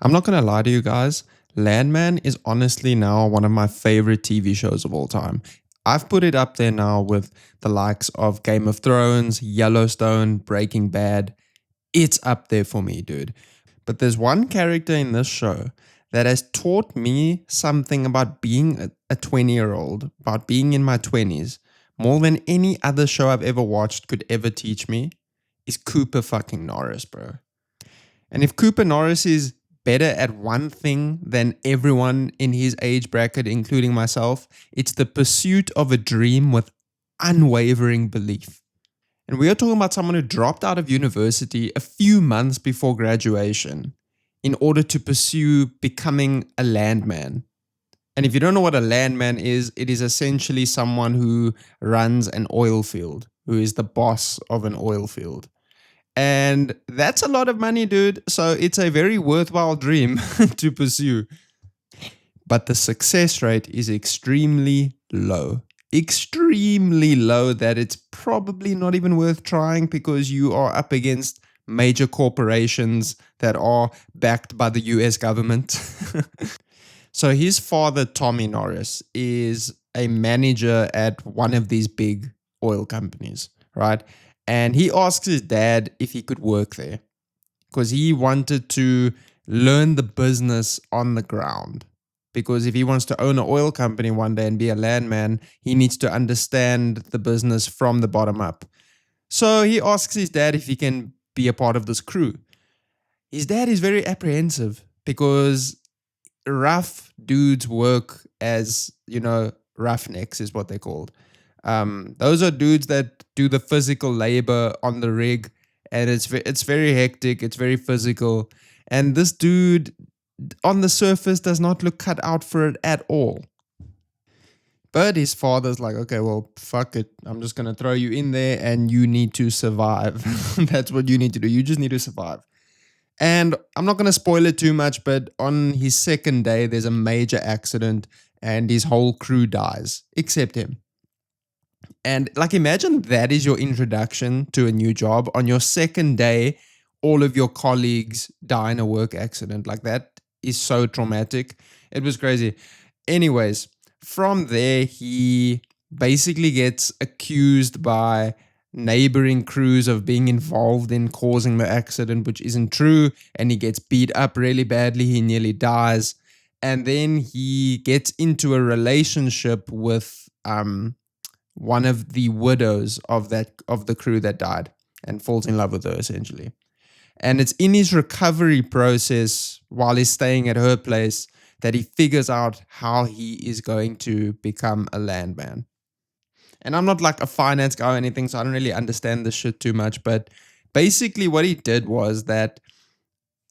I'm not going to lie to you guys. Landman is honestly now one of my favorite TV shows of all time. I've put it up there now with the likes of Game of Thrones, Yellowstone, Breaking Bad. It's up there for me, dude. But there's one character in this show that has taught me something about being a 20-year-old, about being in my 20s, more than any other show I've ever watched could ever teach me, is Cooper fucking Norris, bro. And if Cooper Norris is better at one thing than everyone in his age bracket, including myself, it's the pursuit of a dream with unwavering belief. And we are talking about someone who dropped out of university a few months before graduation in order to pursue becoming a landman. And if you don't know what a landman is, it is essentially someone who runs an oil field, who is the boss of an oil field. And that's a lot of money, dude. So it's a very worthwhile dream to pursue. But the success rate is extremely low. Extremely low that it's probably not even worth trying because you are up against major corporations that are backed by the US government. So his father, Tommy Norris, is a manager at one of these big oil companies, right? And he asks his dad if he could work there because he wanted to learn the business on the ground. Because if he wants to own an oil company one day and be a landman, he needs to understand the business from the bottom up. So he asks his dad if he can be a part of this crew. His dad is very apprehensive because rough dudes work as, roughnecks is what they're called. Those are dudes that do the physical labor on the rig, and it's very hectic. It's very physical, and this dude on the surface does not look cut out for it at all. But his father's like, okay, well, fuck it. I'm just gonna throw you in there, and you need to survive. That's what you need to do. You just need to survive. And I'm not going to spoil it too much, but on his second day, there's a major accident and his whole crew dies, except him. And imagine that is your introduction to a new job. On your second day, all of your colleagues die in a work accident. That is so traumatic. It was crazy. Anyways, from there, he basically gets accused by neighboring crews of being involved in causing the accident, which isn't true. And he gets beat up really badly. He nearly dies. And then he gets into a relationship with one of the widows of the crew that died and falls in love with her essentially. And it's in his recovery process while he's staying at her place that he figures out how he is going to become a landman. And I'm not a finance guy or anything, so I don't really understand this shit too much. But basically what he did was that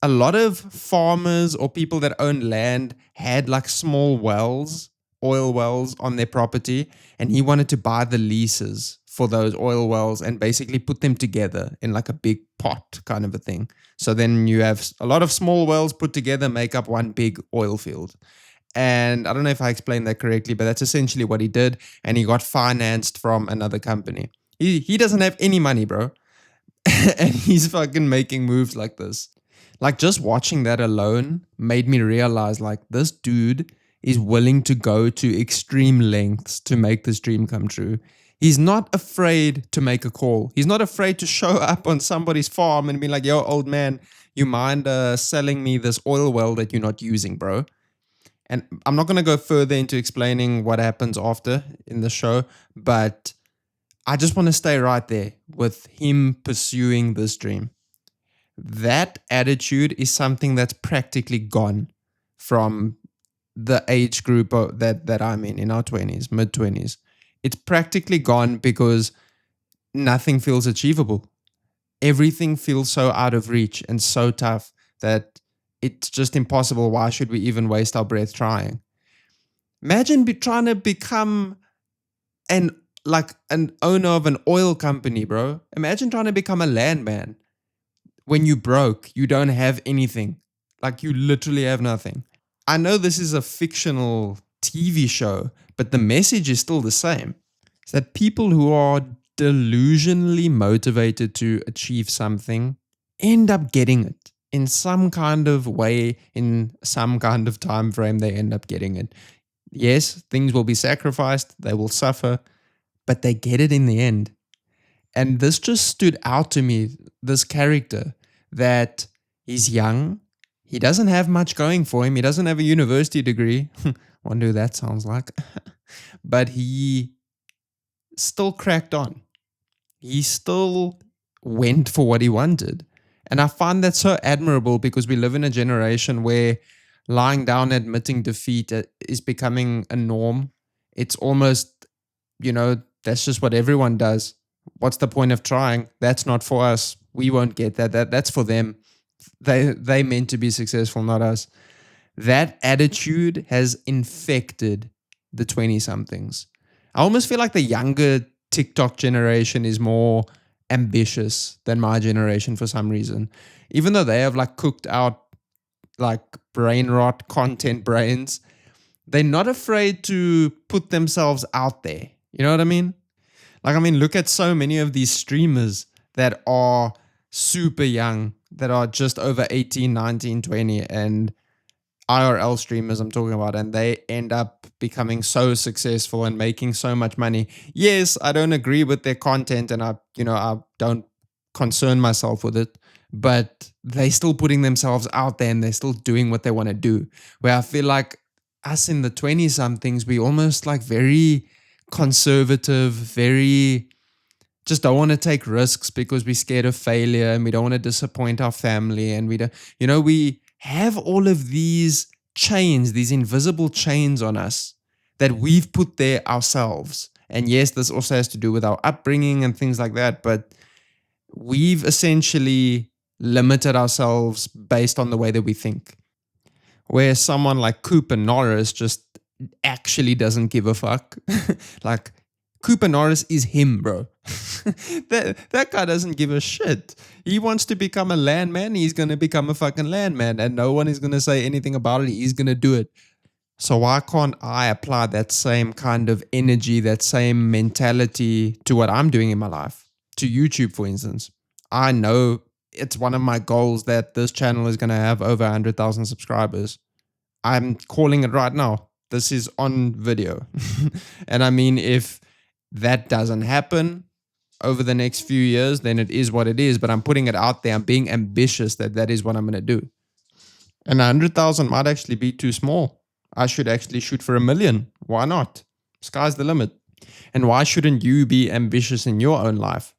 a lot of farmers or people that own land had small wells, oil wells on their property. And he wanted to buy the leases for those oil wells and basically put them together in a big pot kind of a thing. So then you have a lot of small wells put together, make up one big oil field. And I don't know if I explained that correctly, but that's essentially what he did. And he got financed from another company. He doesn't have any money, bro. And he's fucking making moves like this. Just watching that alone made me realize this dude is willing to go to extreme lengths to make this dream come true. He's not afraid to make a call. He's not afraid to show up on somebody's farm and be like, yo, old man, you mind selling me this oil well that you're not using, bro? And I'm not going to go further into explaining what happens after in the show, but I just want to stay right there with him pursuing this dream. That attitude is something that's practically gone from the age group that I'm in our 20s, mid 20s. It's practically gone because nothing feels achievable. Everything feels so out of reach and so tough that it's just impossible. Why should we even waste our breath trying? Imagine trying to become an owner of an oil company, bro. Imagine trying to become a landman. When you broke, you don't have anything. You literally have nothing. I know this is a fictional TV show, but the message is still the same. It's that people who are delusionally motivated to achieve something end up getting it. in some kind of way, in some kind of time frame, they end up getting it. Yes, things will be sacrificed, they will suffer, but they get it in the end. And this just stood out to me, this character, that he's young, he doesn't have much going for him, he doesn't have a university degree. Wonder who that sounds like. But he still cracked on. He still went for what he wanted. And I find that so admirable because we live in a generation where lying down, admitting defeat is becoming a norm. It's almost, that's just what everyone does. What's the point of trying? That's not for us. We won't get that. That's for them. They meant to be successful, not us. That attitude has infected the 20 somethings. I almost feel like the younger TikTok generation is more ambitious than my generation for some reason. Even though they have like cooked out like brain rot content brains, they're not afraid to put themselves out there. You know what I mean? Like, look at so many of these streamers that are super young, that are just over 18, 19, 20, and IRL streamers I'm talking about, and they end up becoming so successful and making so much money. Yes, I don't agree with their content and I don't concern myself with it, but they still putting themselves out there and they're still doing what they want to do. Where I feel like us in the 20 somethings, we almost like very conservative, very just don't want to take risks because we're scared of failure and we don't want to disappoint our family, and we don't, we have all of these chains, these invisible chains on us that we've put there ourselves. And yes, this also has to do with our upbringing and things like that, but we've essentially limited ourselves based on the way that we think. Where someone like Cooper Norris just actually doesn't give a fuck. Like, Cooper Norris is him, bro. that guy doesn't give a shit. He wants to become a landman. He's going to become a fucking landman, and no one is going to say anything about it. He's going to do it. So why can't I apply that same kind of energy, that same mentality to what I'm doing in my life? To YouTube, for instance. I know it's one of my goals that this channel is going to have over 100,000 subscribers. I'm calling it right now. This is on video. And if that doesn't happen over the next few years, then it is what it is. But I'm putting it out there. I'm being ambitious that is what I'm going to do. And 100,000 might actually be too small. I should actually shoot for 1 million. Why not? Sky's the limit. And why shouldn't you be ambitious in your own life?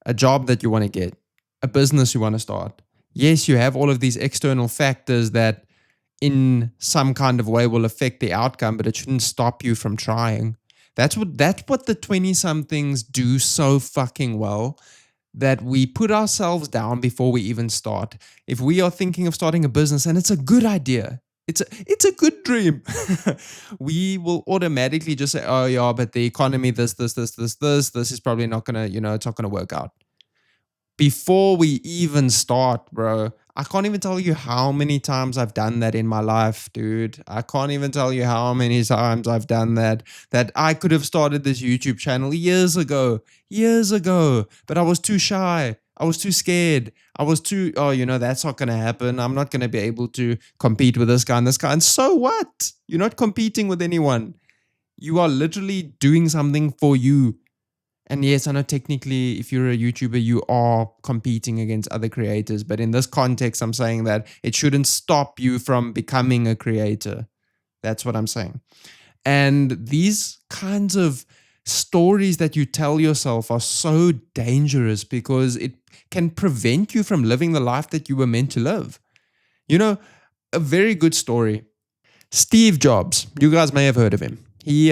A job that you want to get, a business you want to start. Yes, you have all of these external factors that in some kind of way will affect the outcome, but it shouldn't stop you from trying. That's what the 20-somethings do so fucking well, that we put ourselves down before we even start. If we are thinking of starting a business and it's a good idea, it's a good dream, we will automatically just say, oh yeah, but the economy, this is probably not gonna, it's not gonna work out. Before we even start, bro, I can't even tell you how many times I've done that in my life, dude. I can't even tell you how many times I've done that I could have started this YouTube channel years ago, but I was too shy. I was too scared. I was too, that's not going to happen. I'm not going to be able to compete with this guy and this guy. And so what? You're not competing with anyone. You are literally doing something for you. And yes, I know technically if you're a YouTuber, you are competing against other creators. But in this context, I'm saying that it shouldn't stop you from becoming a creator. That's what I'm saying. And these kinds of stories that you tell yourself are so dangerous because it can prevent you from living the life that you were meant to live. A very good story. Steve Jobs, you guys may have heard of him. He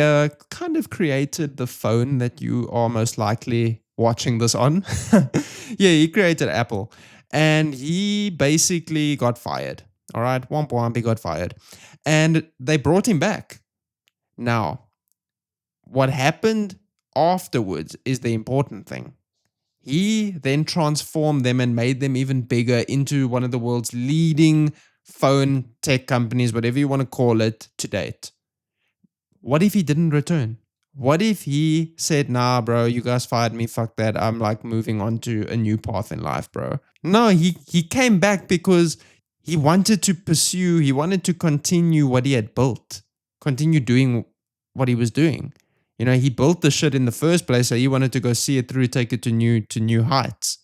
kind of created the phone that you are most likely watching this on. Yeah, he created Apple. And he basically got fired. All right, womp womp, he got fired. And they brought him back. Now, what happened afterwards is the important thing. He then transformed them and made them even bigger into one of the world's leading phone tech companies, whatever you want to call it, to date. What if he didn't return? What if he said, nah, bro, you guys fired me, fuck that. I'm like moving on to a new path in life, bro. No, he came back because he wanted to pursue, he wanted to continue what he had built, continue doing what he was doing. You know, he built the shit in the first place, so he wanted to go see it through, take it to new heights.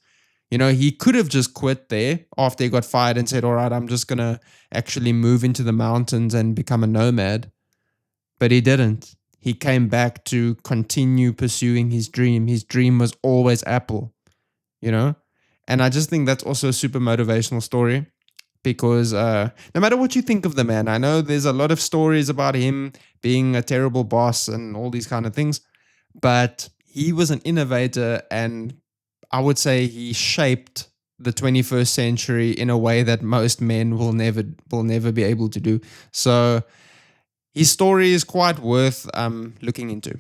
You know, he could have just quit there after he got fired and said, all right, I'm just gonna actually move into the mountains and become a nomad. But he didn't. He came back to continue pursuing his dream. His dream was always Apple, you know? And I just think that's also a super motivational story because no matter what you think of the man, I know there's a lot of stories about him being a terrible boss and all these kind of things, but he was an innovator, and I would say he shaped the 21st century in a way that most men will never be able to do. So his story is quite worth looking into.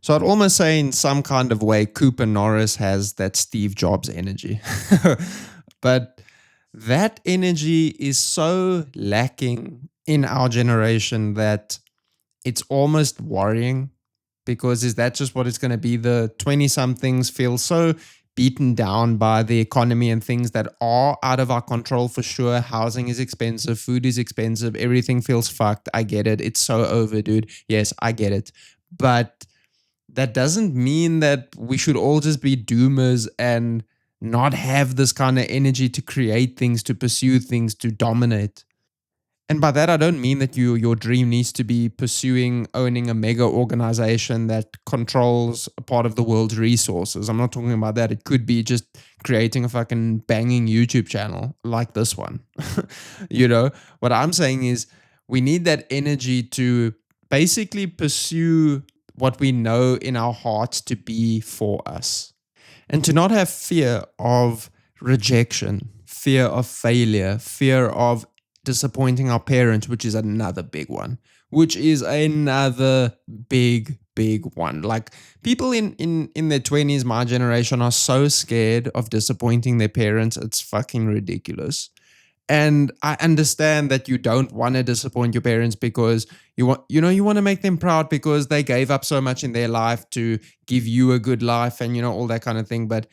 So I'd almost say, in some kind of way, Cooper Norris has that Steve Jobs energy. But that energy is so lacking in our generation that it's almost worrying, because is that just what it's going to be? The 20 somethings feel so beaten down by the economy and things that are out of our control for sure. Housing is expensive, food is expensive, everything feels fucked. I get it. It's so over, dude. Yes, I get it. But that doesn't mean that we should all just be doomers and not have this kind of energy to create things, to pursue things, to dominate. And by that, I don't mean that your dream needs to be pursuing owning a mega organization that controls a part of the world's resources. I'm not talking about that. It could be just creating a fucking banging YouTube channel like this one. You know, what I'm saying is we need that energy to basically pursue what we know in our hearts to be for us, and to not have fear of rejection, fear of failure, fear of disappointing our parents, which is another big one, which is another big one. Like, people in their 20s, my generation, are so scared of disappointing their parents. It's fucking ridiculous. And I understand that you don't want to disappoint your parents because you want to make them proud because they gave up so much in their life to give you a good life and all that kind of thing. But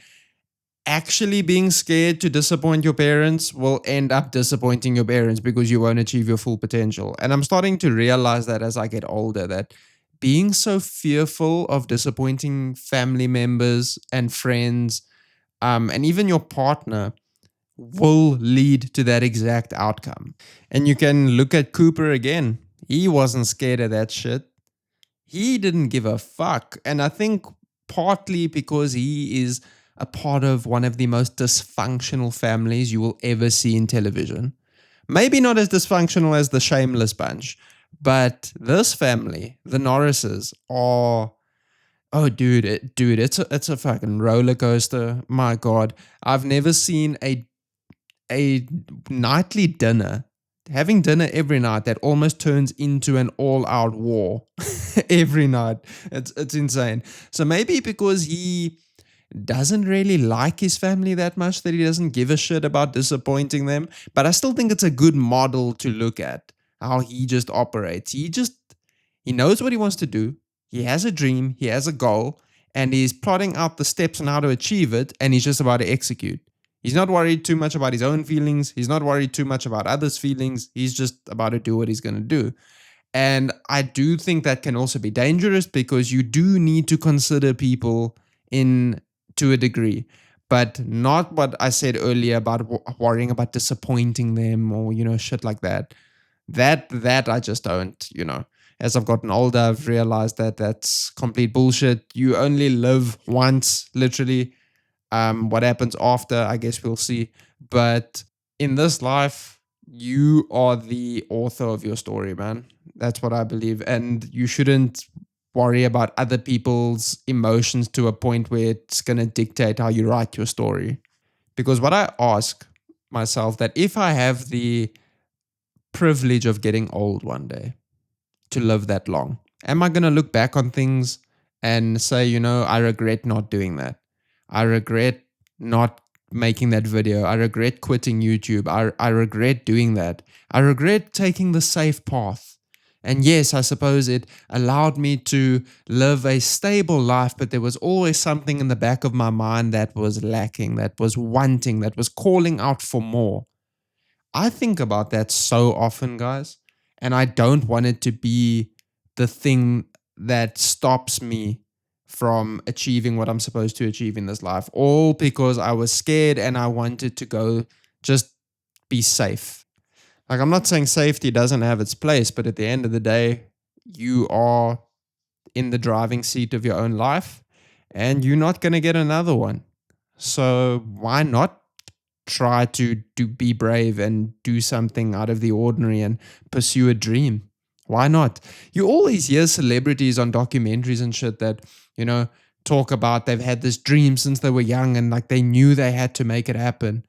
actually being scared to disappoint your parents will end up disappointing your parents because you won't achieve your full potential. And I'm starting to realize that as I get older, that being so fearful of disappointing family members and friends, and even your partner, will lead to that exact outcome. And you can look at Cooper again. He wasn't scared of that shit. He didn't give a fuck. And I think partly because he is a part of one of the most dysfunctional families you will ever see in television. Maybe not as dysfunctional as the Shameless Bunch, but this family, the Norrises, are, oh dude, it's a fucking roller coaster. My God, I've never seen a nightly dinner, having dinner every night, that almost turns into an all-out war every night. It's insane. So maybe because he doesn't really like his family that much, that he doesn't give a shit about disappointing them. But I still think it's a good model to look at how he just operates. He knows what he wants to do. He has a dream, he has a goal, and he's plotting out the steps on how to achieve it, and he's just about to execute. He's not worried too much about his own feelings. He's not worried too much about others' feelings. He's just about to do what he's going to do. And I do think that can also be dangerous because you do need to consider people in to a degree, but not what I said earlier about worrying about disappointing them or shit like that. That I just don't. As I've gotten older, I've realized that that's complete bullshit. You only live once, literally. What happens after, I guess we'll see. But in this life, you are the author of your story, man. That's what I believe. And you shouldn't worry about other people's emotions to a point where it's going to dictate how you write your story. Because what I ask myself, that if I have the privilege of getting old one day, to live that long, am I going to look back on things and say, I regret not doing that? I regret not making that video. I regret quitting YouTube. I regret doing that. I regret taking the safe path. And yes, I suppose it allowed me to live a stable life, but there was always something in the back of my mind that was lacking, that was wanting, that was calling out for more. I think about that so often, guys, and I don't want it to be the thing that stops me from achieving what I'm supposed to achieve in this life, all because I was scared and I wanted to go just be safe. Like, I'm not saying safety doesn't have its place, but at the end of the day, you are in the driving seat of your own life and you're not going to get another one. So, why not try to be brave and do something out of the ordinary and pursue a dream? Why not? You always hear celebrities on documentaries and shit that, you know, talk about they've had this dream since they were young and like they knew they had to make it happen.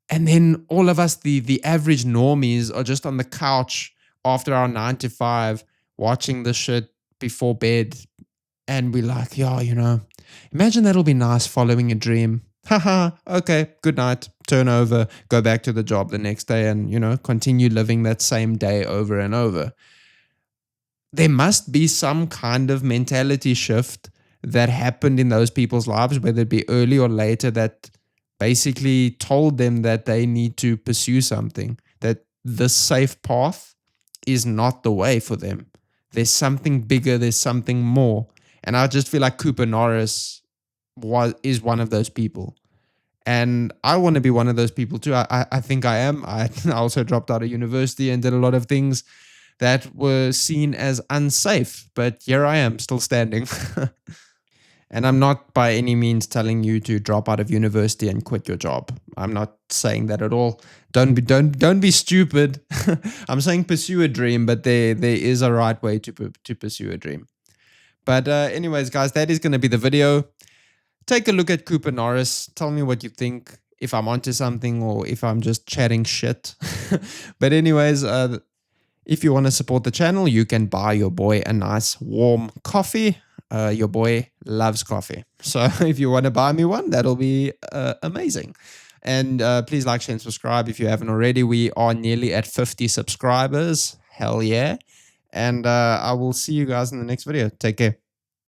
And then all of us, the average normies, are just on the couch after our 9 to 5 watching this shit before bed. And we're like, yeah, imagine that'll be nice following a dream. Haha, okay, good night, turn over, go back to the job the next day and, continue living that same day over and over. There must be some kind of mentality shift that happened in those people's lives, whether it be early or later, that basically told them that they need to pursue something, that the safe path is not the way for them. There's something bigger, there's something more. And I just feel like Cooper Norris is one of those people. And I want to be one of those people too. I think I am. I also dropped out of university and did a lot of things that were seen as unsafe. But here I am, still standing. And I'm not by any means telling you to drop out of university and quit your job. I'm not saying that at all. Don't be stupid. I'm saying pursue a dream, but there is a right way to pursue a dream. But anyways, guys, that is going to be the video. Take a look at Cooper Norris. Tell me what you think, if I'm onto something or if I'm just chatting shit. But anyways, if you want to support the channel, you can buy your boy a nice warm coffee. Your boy loves coffee. So if you want to buy me one, that'll be amazing. And please like, share, and subscribe if you haven't already. We are nearly at 50 subscribers. Hell yeah. And I will see you guys in the next video. Take care.